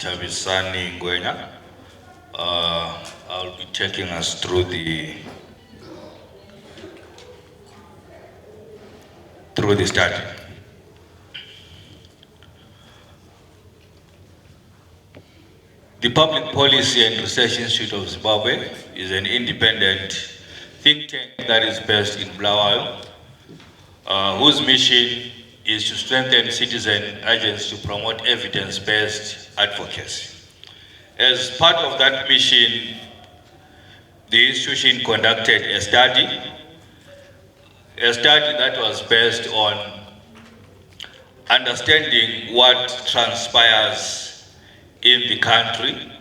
Thabisani Ngwenya. I'll be taking us through the study. The Public Policy and Research Institute of Zimbabwe is an independent think tank that is based in Bulawayo, whose mission is to strengthen citizen agents to promote evidence-based advocacy. As part of that mission, the institution conducted a study that was based on understanding what transpires in the country,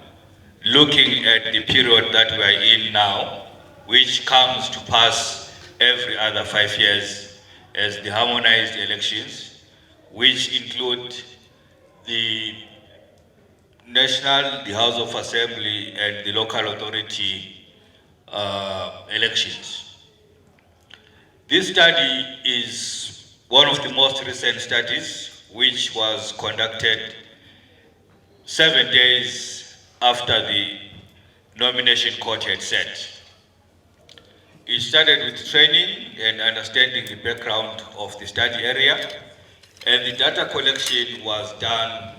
looking at the period that we are in now, which comes to pass every other 5 years as the harmonized elections, which include the national, the House of Assembly, and the local authority elections. This study is one of the most recent studies, which was conducted 7 days after the nomination court had set. It started with training and understanding the background of the study area, and the data collection was done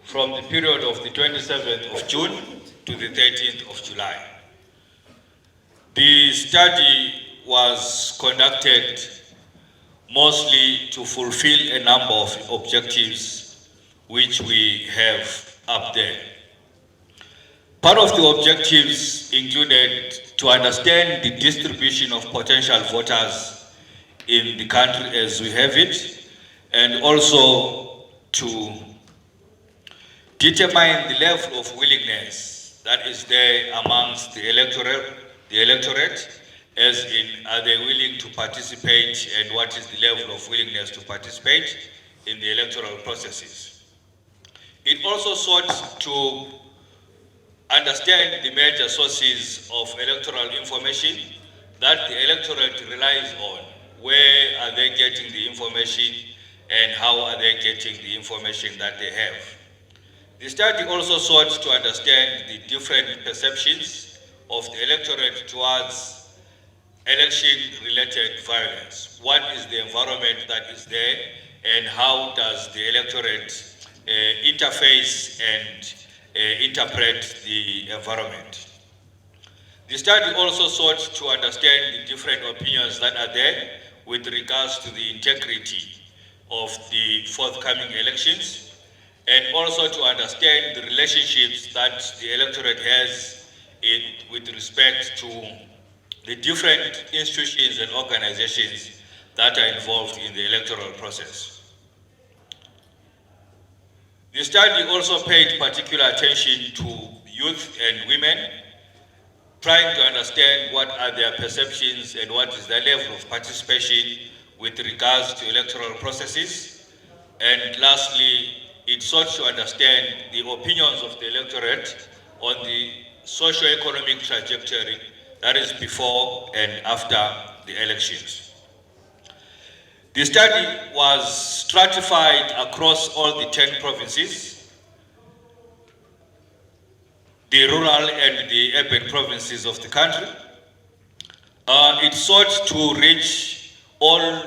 from the period of the 27th of June to the 13th of July. The study was conducted mostly to fulfill a number of objectives which we have up there. Part of the objectives included to understand the distribution of potential voters in the country as we have it, and also to determine the level of willingness that is there amongst the electorate, as in, are they willing to participate, and what is the level of willingness to participate in the electoral processes. It also sought to understand the major sources of electoral information that the electorate relies on. Where are they getting the information, and how are they getting the information that they have? The study also sought to understand the different perceptions of the electorate towards election-related violence. What is the environment that is there, and how does the electorate interface and interpret the environment? The study also sought to understand the different opinions that are there with regards to the integrity of the forthcoming elections, and also to understand the relationships that the electorate has with respect to the different institutions and organizations that are involved in the electoral process. The study also paid particular attention to youth and women, trying to understand what are their perceptions and what is their level of participation with regards to electoral processes. And lastly, it sought to understand the opinions of the electorate on the socio-economic trajectory that is before and after the elections. The study was stratified across all the 10 provinces, the rural and the urban provinces of the country. It sought to reach all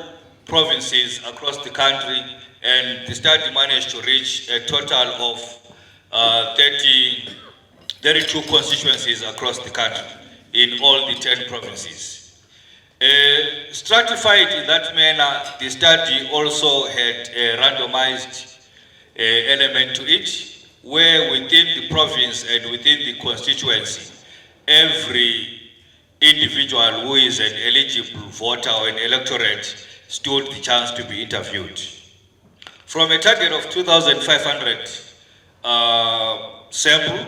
provinces across the country, and the study managed to reach a total of 32 constituencies across the country in all the 10 provinces. Stratified in that manner, the study also had a randomized element to it, where within the province and within the constituency, every individual who is an eligible voter or an electorate stood the chance to be interviewed. From a target of 2,500 sample,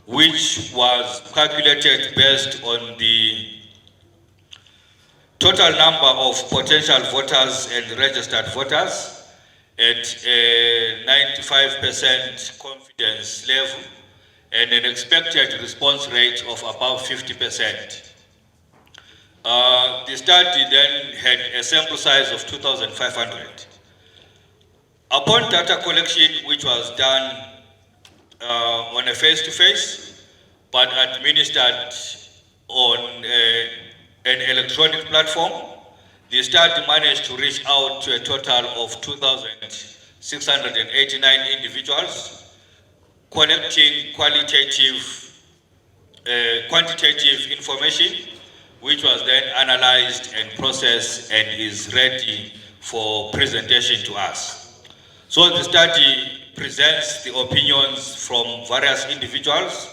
which was calculated based on the total number of potential voters and registered voters at a 95% confidence level and an expected response rate of about 50%. The study then had a sample size of 2,500. Upon data collection, which was done on a face-to-face, but administered on an electronic platform. The study managed to reach out to a total of 2,689 individuals, collecting quantitative information, which was then analyzed and processed and is ready for presentation to us. So the study presents the opinions from various individuals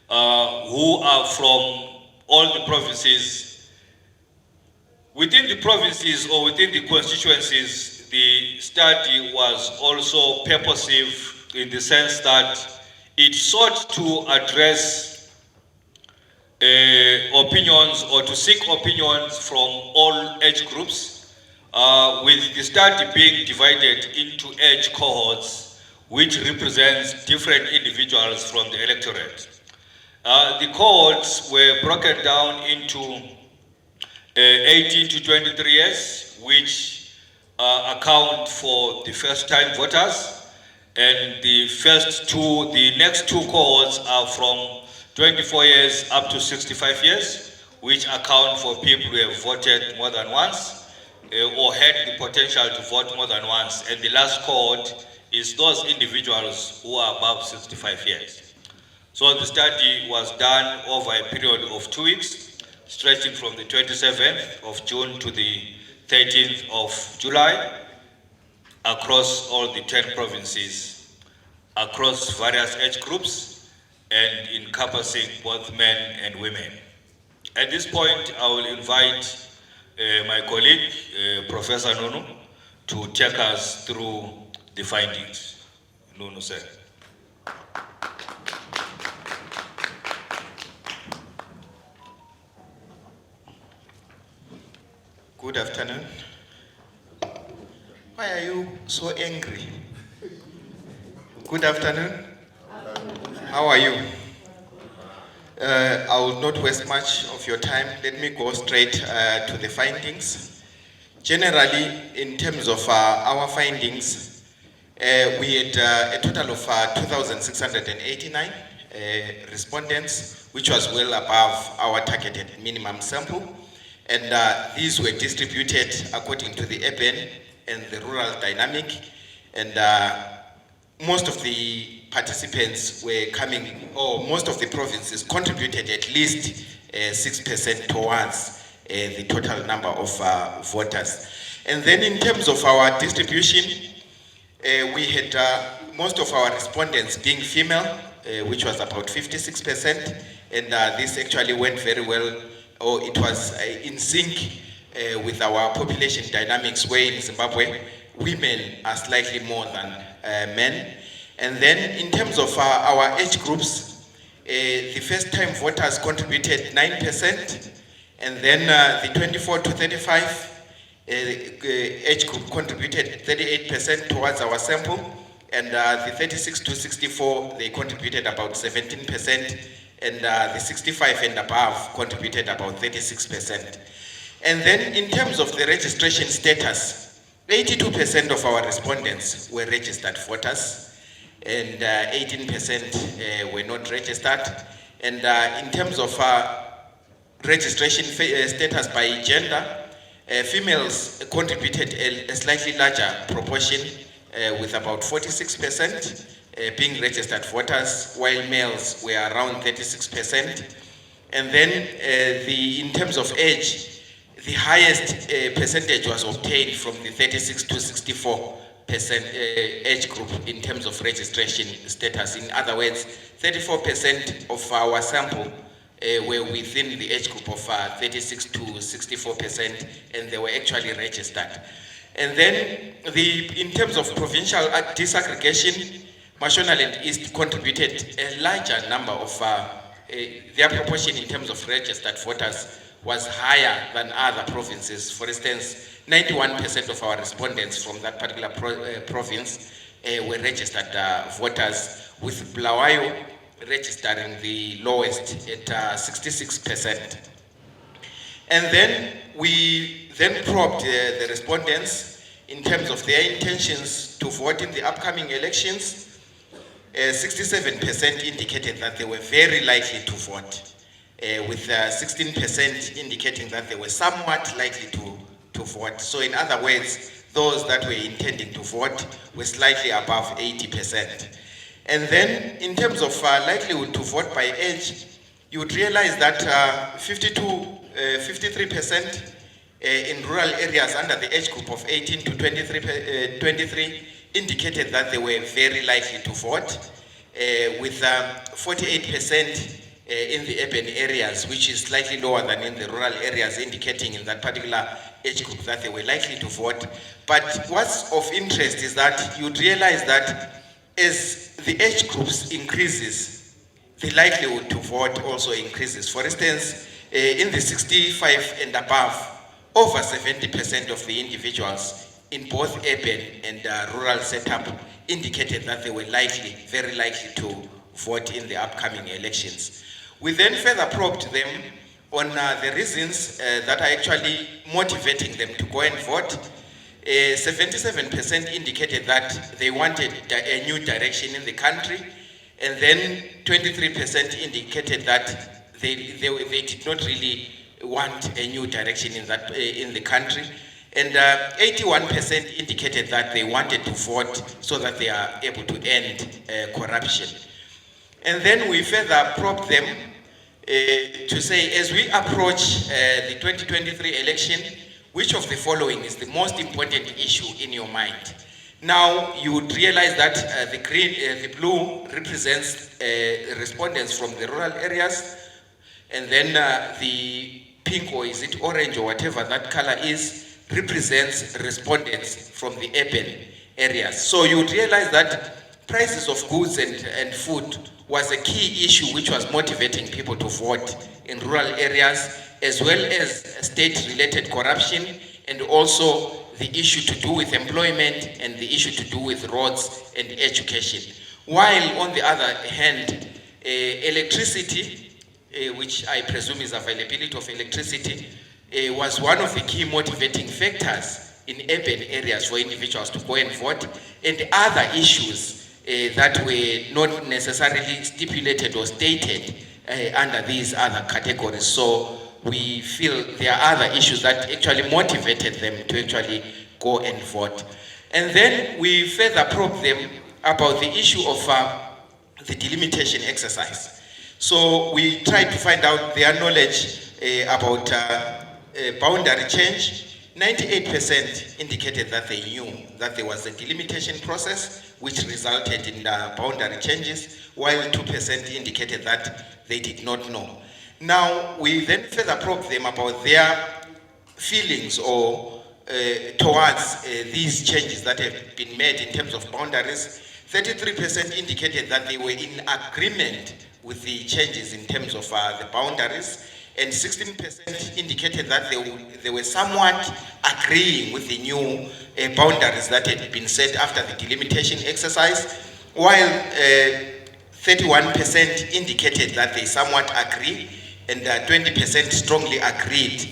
who are from all the provinces. Within the provinces or within the constituencies, the study was also purposive in the sense that it sought to address opinions or to seek opinions from all age groups, with the study being divided into age cohorts, which represents different individuals from the electorate. The cohorts were broken down into 18 to 23 years, which account for the first-time voters, and the next two cohorts are from 24 years up to 65 years, which account for people who have voted more than once or had the potential to vote more than once. And the last cohort is those individuals who are above 65 years. So the study was done over a period of 2 weeks, stretching from the 27th of June to the 13th of July, across all the 10 provinces, across various age groups, and encompassing both men and women. At this point, I will invite my colleague, Professor Nunu, to take us through the findings. Nunu, sir. Good afternoon. Why are you so angry? Good afternoon. How are you? I will not waste much of your time. Let me go straight to the findings. Generally, in terms of our findings, we had a total of 2,689 respondents, which was well above our targeted minimum sample. And these were distributed according to the urban and the rural dynamic. And most of the participants were coming, or most of the provinces contributed at least 6% towards the total number of voters. And then in terms of our distribution, we had most of our respondents being female, which was about 56%. And this actually went very well, or it was in sync with our population dynamics, where in Zimbabwe, women are slightly more than men. And then in terms of our age groups, the first-time voters contributed 9%, and then the 24 to 35 age group contributed 38% towards our sample, and the 36 to 64, they contributed about 17%, and the 65 and above contributed about 36%. And then in terms of the registration status, 82% of our respondents were registered voters, and 18% were not registered. And in terms of registration status by gender, females contributed a slightly larger proportion, with about 46% being registered voters, while males were around 36%. And then in terms of age, the highest percentage was obtained from the 36 to 64% age group in terms of registration status. In other words, 34% of our sample were within the age group of 36 to 64%, and they were actually registered. And then in terms of provincial disaggregation, Mashonaland East contributed a larger number of, their proportion in terms of registered voters was higher than other provinces. For instance, 91% of our respondents from that particular province were registered voters, with Bulawayo registering the lowest at 66%. And then we probed the respondents in terms of their intentions to vote in the upcoming elections. 67% indicated that they were very likely to vote, with 16% indicating that they were somewhat likely to vote. So in other words, those that were intending to vote were slightly above 80%. And then in terms of likelihood to vote by age, you would realize that 53% in rural areas under the age group of 18 to 23 indicated that they were very likely to vote, with 48% in the urban areas, which is slightly lower than in the rural areas, indicating in that particular age group that they were likely to vote. But what's of interest is that you'd realize that as the age groups increases, the likelihood to vote also increases. For instance, in the 65 and above, over 70% of the individuals in both urban and rural setup indicated that they were likely, very likely to vote in the upcoming elections. We then further probed them on the reasons that are actually motivating them to go and vote. 77% indicated that they wanted a new direction in the country, and then 23% indicated that they did not really want a new direction in the country, and 81% indicated that they wanted to vote so that they are able to end corruption. And then we further probed them to say, as we approach the 2023 election, which of the following is the most important issue in your mind? Now you would realize that the blue represents respondents from the rural areas, and then the pink, or is it orange or whatever that color is, represents respondents from the urban areas. So you would realize that prices of goods and food was a key issue which was motivating people to vote in rural areas, as well as state-related corruption, and also the issue to do with employment and the issue to do with roads and education. While on the other hand, electricity, which I presume is availability of electricity, was one of the key motivating factors in urban areas for individuals to go and vote, and other issues that were not necessarily stipulated or stated under these other categories. So we feel there are other issues that actually motivated them to actually go and vote. And then we further probed them about the issue of the delimitation exercise. So we tried to find out their knowledge about boundary change. 98% indicated that they knew that there was a delimitation process which resulted in boundary changes, while 2% indicated that they did not know. Now, we then further probed them about their feelings or towards these changes that have been made in terms of boundaries. 33% indicated that they were in agreement with the changes in terms of the boundaries, and 16% indicated that they were somewhat agreeing with the new boundaries that had been set after the delimitation exercise, while 31% indicated that they somewhat agree, and 20% strongly agreed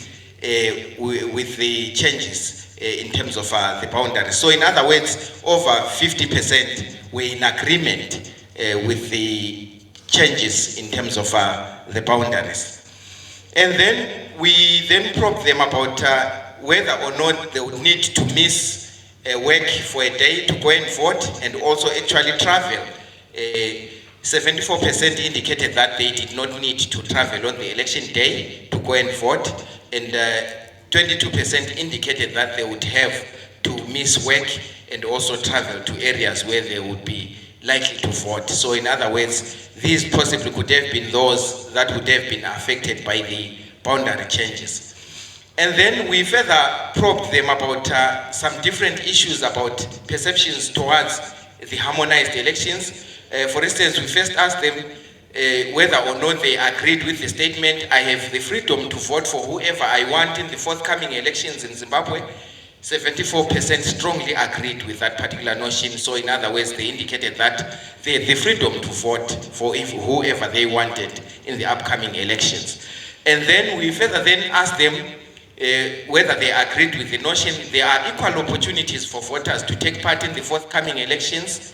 with the changes in terms of the boundaries. So in other words, over 50% were in agreement with the changes in terms of the boundaries. And then we then probed them about whether or not they would need to miss work for a day to go and vote, and also actually travel. 74% indicated that they did not need to travel on the election day to go and vote, and 22% indicated that they would have to miss work and also travel to areas where they would be likely to vote. So in other words, these possibly could have been those that would have been affected by the boundary changes. And then we further probed them about some different issues about perceptions towards the harmonized elections. For instance, we first asked them whether or not they agreed with the statement, "I have the freedom to vote for whoever I want in the forthcoming elections in Zimbabwe." 74% strongly agreed with that particular notion. So in other words, they indicated that they had the freedom to vote for whoever they wanted in the upcoming elections. And then we further then asked them whether they agreed with the notion there are equal opportunities for voters to take part in the forthcoming elections.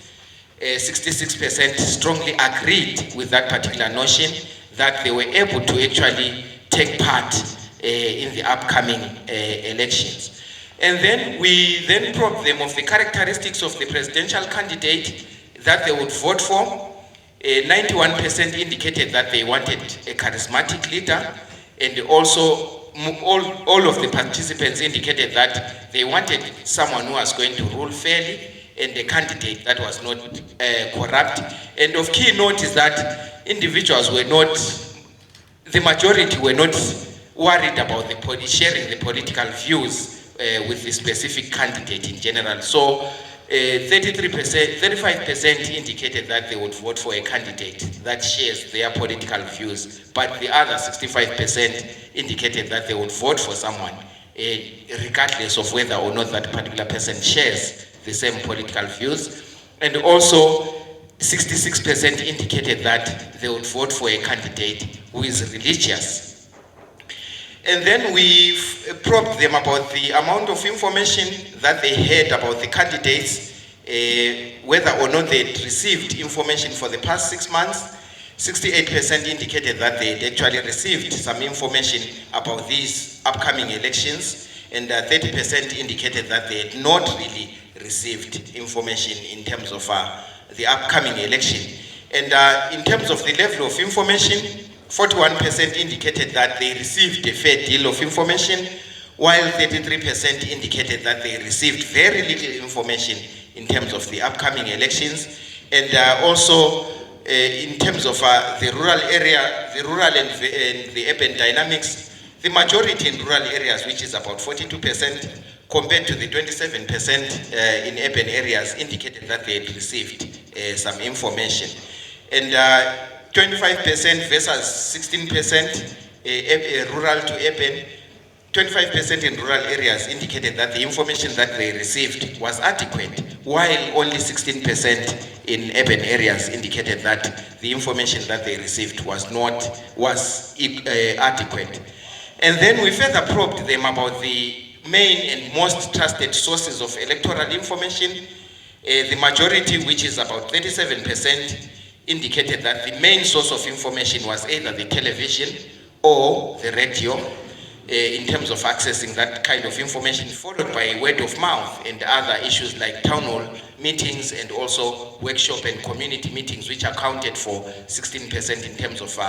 66% strongly agreed with that particular notion, that they were able to actually take part in the upcoming elections. And then we then probed them of the characteristics of the presidential candidate that they would vote for. 91% indicated that they wanted a charismatic leader, and also all of the participants indicated that they wanted someone who was going to rule fairly and a candidate that was not corrupt. And of key note is that individuals were not, the majority were not worried about sharing the political views with the specific candidate in general. So 35% indicated that they would vote for a candidate that shares their political views, but the other 65% indicated that they would vote for someone regardless of whether or not that particular person shares the same political views. And also 66% indicated that they would vote for a candidate who is religious. And then we probed them about the amount of information that they had about the candidates, whether or not they had received information for the past 6 months. 68% indicated that they had actually received some information about these upcoming elections, and 30% indicated that they had not really received information in terms of the upcoming election. And in terms of the level of information, 41% indicated that they received a fair deal of information, while 33% indicated that they received very little information in terms of the upcoming elections. And also in terms of the rural area, the rural and the urban dynamics, the majority in rural areas, which is about 42%, compared to the 27% in urban areas, indicated that they had received some information. And 25% versus 16% rural to urban, 25% in rural areas indicated that the information that they received was adequate, while only 16% in urban areas indicated that the information that they received was adequate. And then we further probed them about the main and most trusted sources of electoral information. The majority, which is about 37%, indicated that the main source of information was either the television or the radio in terms of accessing that kind of information, followed by word of mouth and other issues like town hall meetings and also workshop and community meetings, which accounted for 16% in terms of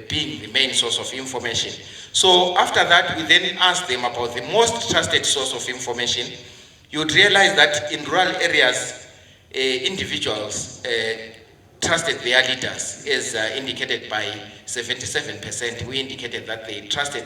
being the main source of information. So after that, we then asked them about the most trusted source of information. You would realize that in rural areas, individuals trusted their leaders, as indicated by 77%, who indicated that they trusted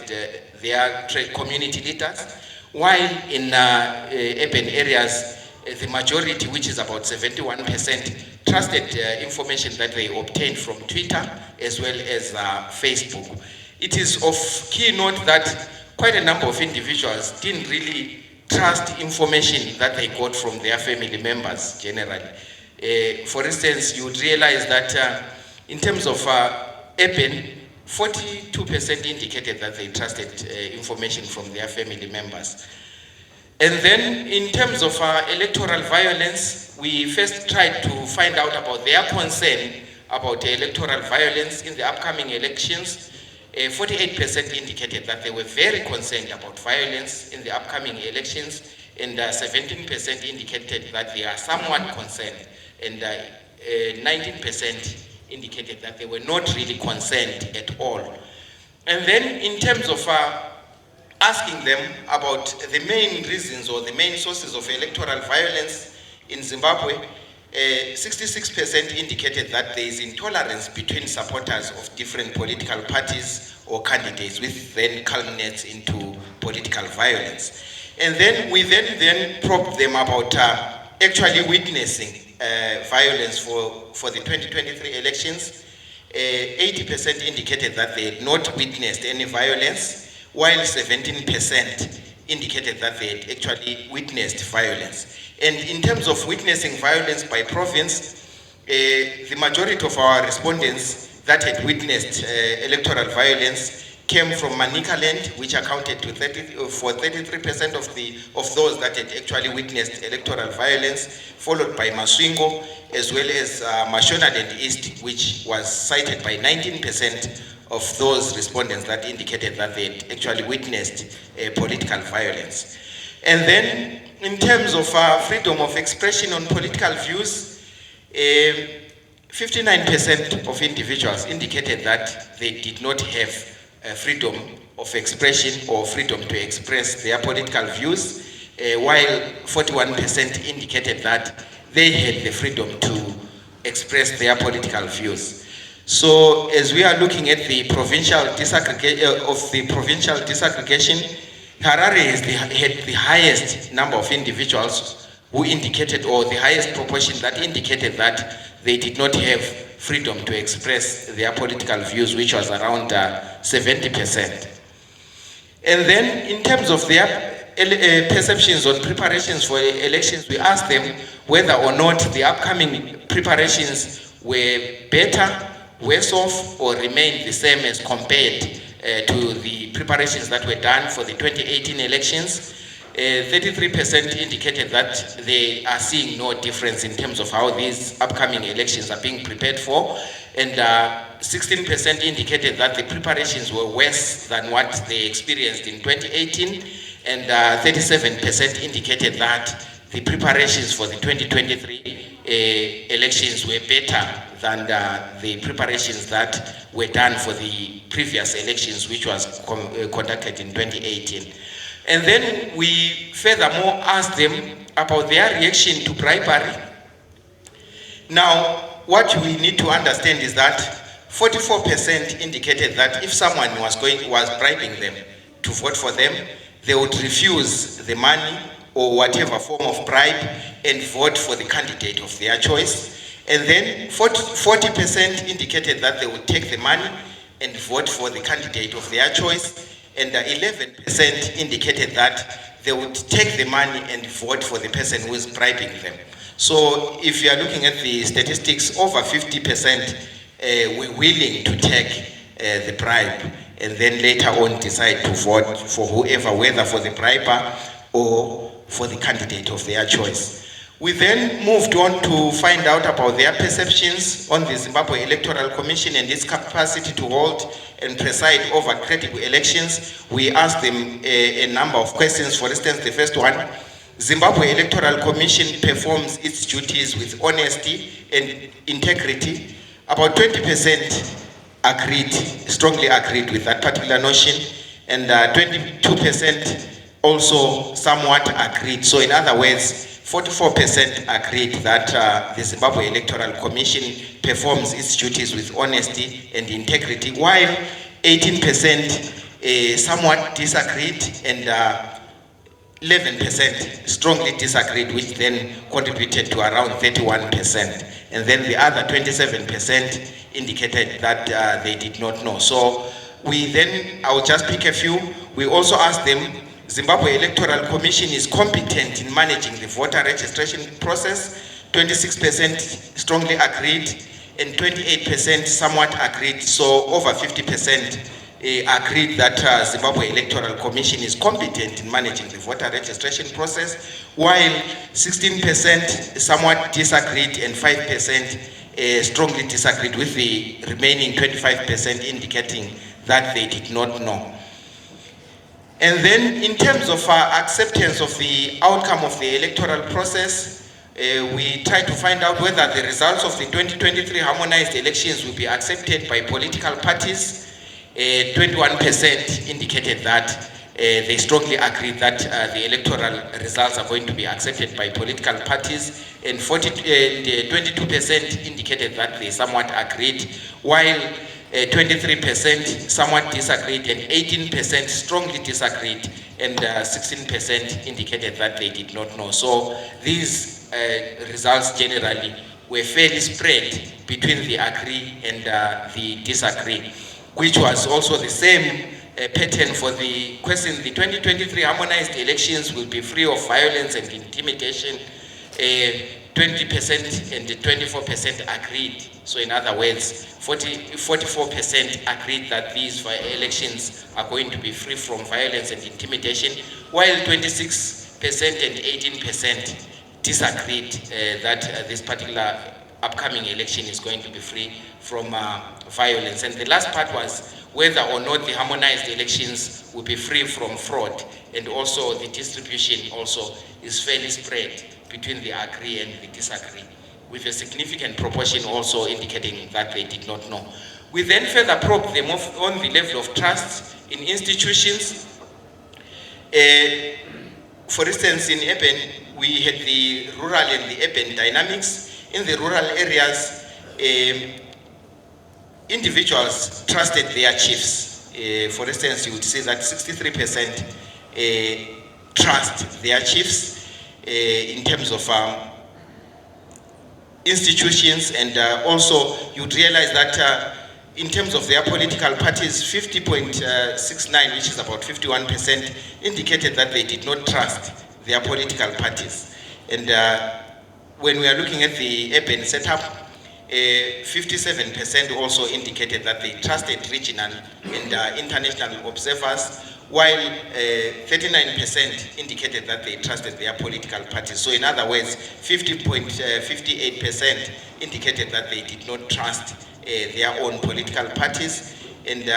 their community leaders, while in urban areas, the majority, which is about 71%, trusted information that they obtained from Twitter as well as Facebook. It is of key note that quite a number of individuals didn't really trust information that they got from their family members generally. For instance, you would realize that in terms of urban, 42% indicated that they trusted information from their family members. And then in terms of electoral violence, we first tried to find out about their concern about electoral violence in the upcoming elections. 48% indicated that they were very concerned about violence in the upcoming elections, and 17% indicated that they are somewhat concerned, and 19% indicated that they were not really concerned at all. And then in terms of asking them about the main reasons or the main sources of electoral violence in Zimbabwe, 66% indicated that there is intolerance between supporters of different political parties or candidates, which then culminates into political violence. And then we then probed them about actually witnessing violence for the 2023 elections. 80% indicated that they had not witnessed any violence, while 17% indicated that they had actually witnessed violence. And in terms of witnessing violence by province, the majority of our respondents that had witnessed electoral violence came from Manika Land, which accounted to for 33% of those that had actually witnessed electoral violence, followed by Maswingo, as well as Mashonaland East, which was cited by 19% of those respondents that indicated that they had actually witnessed political violence. And then, in terms of freedom of expression on political views, 59% of individuals indicated that they did not have freedom of expression or freedom to express their political views, while 41% indicated that they had the freedom to express their political views. So, as we are looking at the provincial disaggregation, Harare had the highest number of individuals who indicated, or the highest proportion that indicated that they did not have freedom to express their political views, which was around 70%. And then, in terms of their perceptions on preparations for elections, we asked them whether or not the upcoming preparations were better, worse off, or remained the same as compared to the preparations that were done for the 2018 elections. 33% indicated that they are seeing no difference in terms of how these upcoming elections are being prepared for, and 16% indicated that the preparations were worse than what they experienced in 2018, and 37% indicated that the preparations for the 2023 elections were better than the preparations that were done for the previous elections, which was conducted in 2018. And then we furthermore asked them about their reaction to bribery. Now, what we need to understand is that 44% indicated that if someone was bribing them to vote for them, they would refuse the money or whatever form of bribe and vote for the candidate of their choice. And then 40% indicated that they would take the money and vote for the candidate of their choice, and 11% indicated that they would take the money and vote for the person who is bribing them. So if you are looking at the statistics, over 50% were willing to take the bribe and then later on decide to vote for whoever, whether for the briber or for the candidate of their choice. We then moved on to find out about their perceptions on the Zimbabwe Electoral Commission and its capacity to hold and preside over credible elections. We asked them a number of questions. For instance, the first one, Zimbabwe Electoral Commission performs its duties with honesty and integrity. About 20% agreed, strongly agreed with that particular notion, and 22% also somewhat agreed. So in other words, 44% agreed that the Zimbabwe Electoral Commission performs its duties with honesty and integrity, while 18% somewhat disagreed and 11% strongly disagreed, which then contributed to around 31%. And then the other 27% indicated that they did not know. So we then, I'll just pick a few. We also asked them, Zimbabwe Electoral Commission is competent in managing the voter registration process. 26% strongly agreed and 28% somewhat agreed. So over 50% agreed that Zimbabwe Electoral Commission is competent in managing the voter registration process, while 16% somewhat disagreed and 5% strongly disagreed, with the remaining 25% indicating that they did not know. And then in terms of acceptance of the outcome of the electoral process, we tried to find out whether the results of the 2023 harmonized elections will be accepted by political parties. 21% indicated that they strongly agreed that the electoral results are going to be accepted by political parties, and 22% indicated that they somewhat agreed, while 23% somewhat disagreed and 18% strongly disagreed, and 16% indicated that they did not know. So these results generally were fairly spread between the agree and the disagree, which was also the same pattern for the question. The 2023 harmonized elections will be free of violence and intimidation. 20% and 24% agreed. So in other words, 44% agreed that these elections are going to be free from violence and intimidation, while 26% and 18% disagreed that this particular upcoming election is going to be free from violence. And the last part was whether or not the harmonized elections will be free from fraud, and also the distribution also is fairly spread between the agree and the disagree, with a significant proportion also indicating that they did not know. We then further probed them on the level of trust in institutions. For instance, in urban, we had the rural and the urban dynamics. In the rural areas, individuals trusted their chiefs. For instance, you would see that 63% trust their chiefs in terms of institutions, and also you'd realize that in terms of their political parties, 50.69, which is about 51%, indicated that they did not trust their political parties. And when we are looking at the urban setup, 57% also indicated that they trusted regional and international observers, while 39% indicated that they trusted their political parties. So in other words, 50.58% indicated that they did not trust their own political parties. And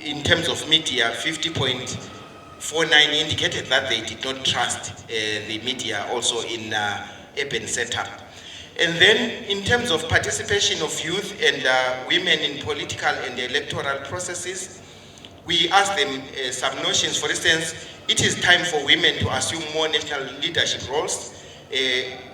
in terms of media, 50.49 indicated that they did not trust the media also in urban setup. And then in terms of participation of youth and women in political and electoral processes, we asked them some notions. For instance, it is time for women to assume more national leadership roles.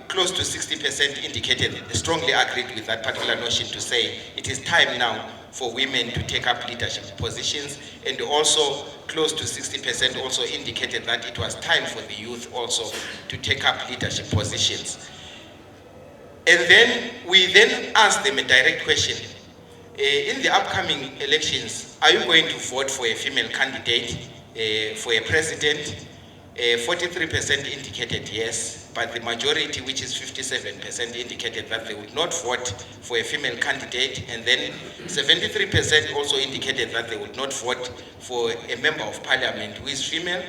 Close to 60% indicated, strongly agreed with that particular notion, to say it is time now for women to take up leadership positions, and also close to 60% also indicated that it was time for the youth also to take up leadership positions. And then we then asked them a direct question. In the upcoming elections, are you going to vote for a female candidate for a president? 43% indicated yes, but the majority, which is 57%, indicated that they would not vote for a female candidate, and then 73% also indicated that they would not vote for a member of parliament who is female,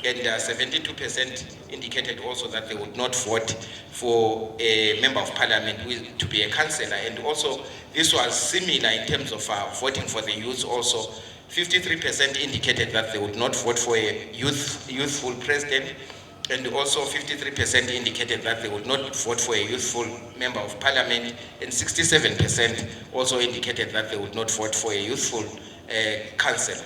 and 72% indicated also that they would not vote for a member of parliament who is to be a councillor. And also this was similar in terms of voting for the youth also. 53% indicated that they would not vote for a youthful president, and also 53% indicated that they would not vote for a youthful member of parliament, and 67% also indicated that they would not vote for a youthful councillor.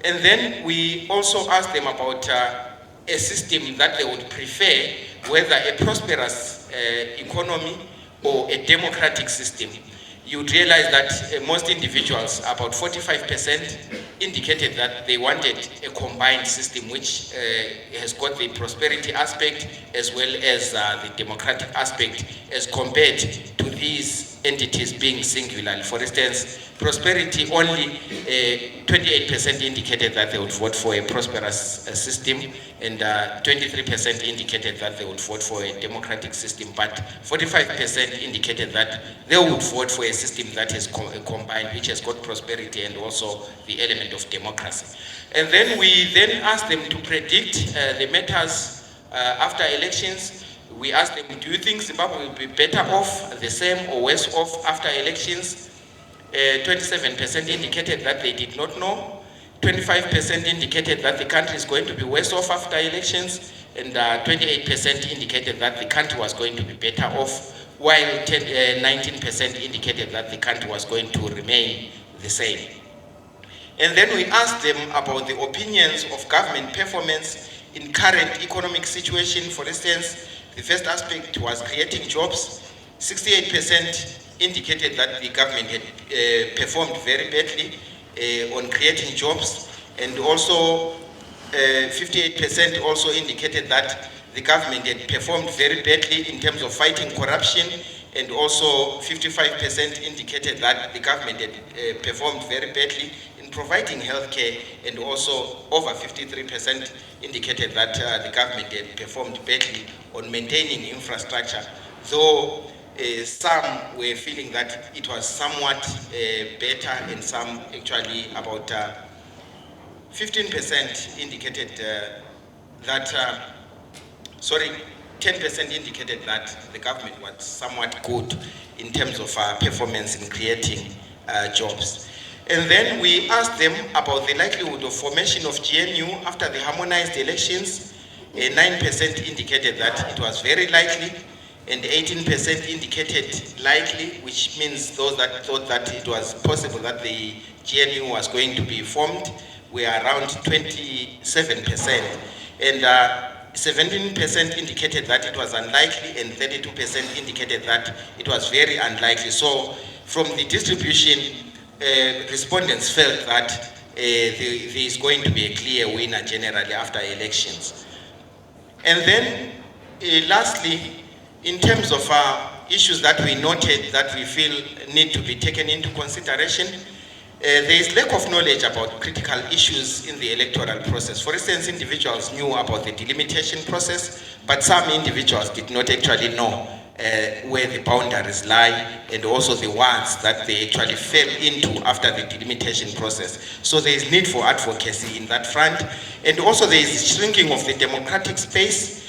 And then we also asked them about a system that they would prefer, whether a prosperous economy or a democratic system. You'd realize that most individuals, about 45%, indicated that they wanted a combined system which has got the prosperity aspect as well as the democratic aspect, as compared to these entities being singular. For instance, prosperity, only 28% indicated that they would vote for a prosperous system, and 23% indicated that they would vote for a democratic system, but 45% indicated that they would vote for a system that is combined, which has got prosperity and also the element of democracy. And then we then asked them to predict the matters after elections. We asked them, do you think Zimbabwe will be better off, the same, or worse off after elections? 27% indicated that they did not know. 25% indicated that the country is going to be worse off after elections, and 28% indicated that the country was going to be better off, while 19% indicated that the country was going to remain the same. And then we asked them about the opinions of government performance in current economic situation. For instance, the first aspect was creating jobs. 68% indicated that the government had performed very badly on creating jobs, and also 58% also indicated that the government had performed very badly in terms of fighting corruption, and also 55% indicated that the government had performed very badly in providing healthcare, and also over 53% indicated that the government had performed badly on maintaining infrastructure, though some were feeling that it was somewhat better, and some actually about 15% indicated that, 10% indicated that the government was somewhat good in terms of performance in creating jobs. And then we asked them about the likelihood of formation of GNU after the harmonized elections. 9% indicated that it was very likely, and 18% indicated likely, which means those that thought that it was possible that the GNU was going to be formed were around 27%. And 17% indicated that it was unlikely, and 32% indicated that it was very unlikely. So from the distribution, respondents felt that there is going to be a clear winner generally after elections. And then lastly, in terms of issues that we noted that we feel need to be taken into consideration, there is lack of knowledge about critical issues in the electoral process. For instance, individuals knew about the delimitation process, but some individuals did not actually know where the boundaries lie, and also the ones that they actually fell into after the delimitation process. So there is need for advocacy in that front. And also there is shrinking of the democratic space.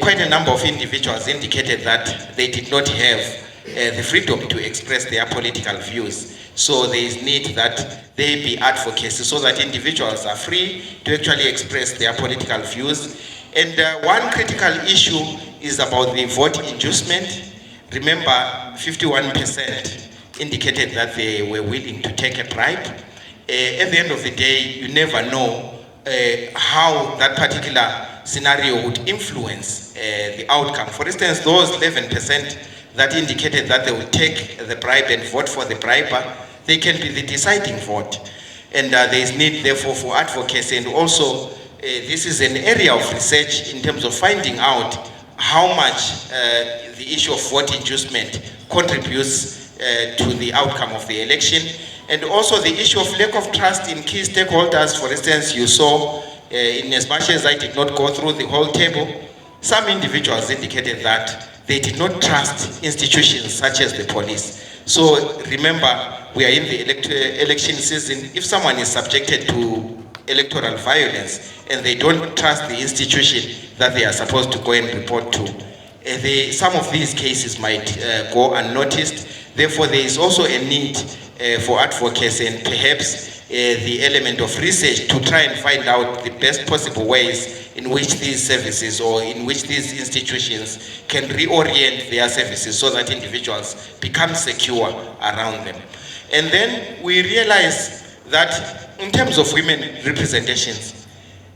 Quite a number of individuals indicated that they did not have the freedom to express their political views. So there is need that there be advocacy so that individuals are free to actually express their political views. And one critical issue is about the vote inducement. Remember, 51% indicated that they were willing to take a bribe. At the end of the day, you never know how that particular scenario would influence the outcome. For instance, those 11% that indicated that they would take the bribe and vote for the briber, they can be the deciding vote. And there is need, therefore, for advocacy. And also, this is an area of research in terms of finding out how much the issue of vote inducement contributes to the outcome of the election. And also the issue of lack of trust in key stakeholders. For instance, you saw, in as much as I did not go through the whole table, some individuals indicated that they did not trust institutions such as the police. So remember, we are in the election season. If someone is subjected to electoral violence and they don't trust the institution that they are supposed to go and report to, some of these cases might go unnoticed. Therefore, there is also a need for advocacy and perhaps the element of research to try and find out the best possible ways in which these services or in which these institutions can reorient their services so that individuals become secure around them. And then we realize that in terms of women representations,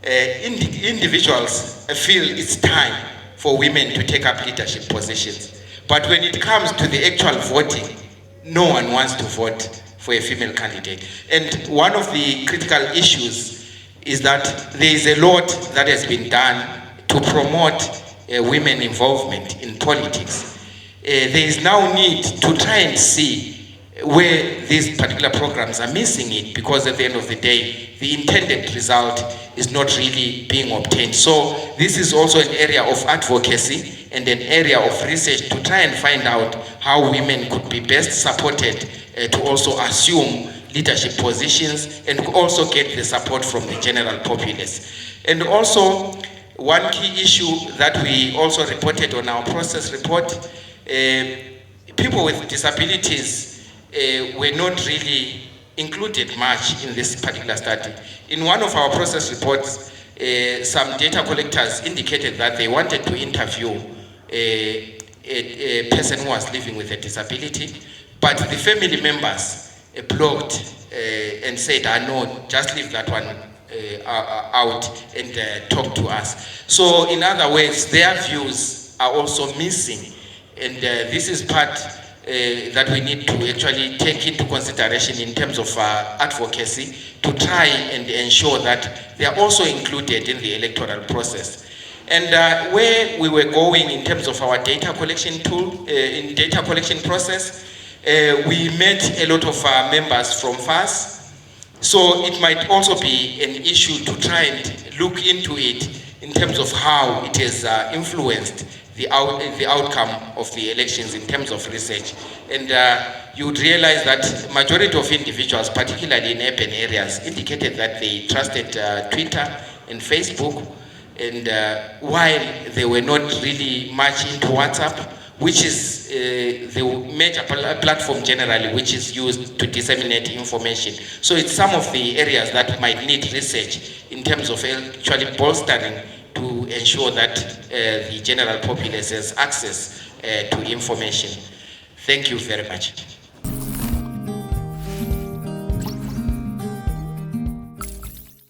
individuals feel it's time for women to take up leadership positions. But when it comes to the actual voting, no one wants to vote for a female candidate. And one of the critical issues is that there is a lot that has been done to promote women involvement in politics. There is now need to try and see where these particular programs are missing it, because at the end of the day, the intended result is not really being obtained. So this is also an area of advocacy and an area of research to try and find out how women could be best supported to also assume leadership positions and also get the support from the general populace. And also, one key issue that we also reported on our process report, people with disabilities were not really included much in this particular study. In one of our process reports, some data collectors indicated that they wanted to interview a person who was living with a disability, but the family members blocked and said, no, just leave that one out and talk to us. So in other words, their views are also missing, and this is part that we need to actually take into consideration in terms of advocacy to try and ensure that they are also included in the electoral process. And where we were going in terms of our data collection tool, in data collection process, we met a lot of members from FAS. So it might also be an issue to try and look into it in terms of how it has influenced the outcome of the elections in terms of research. And you would realize that majority of individuals, particularly in urban areas, indicated that they trusted Twitter and Facebook, and while they were not really much into WhatsApp, which is the major platform generally which is used to disseminate information. So it's some of the areas that might need research in terms of actually bolstering to ensure that the general populace has access to information. Thank you very much.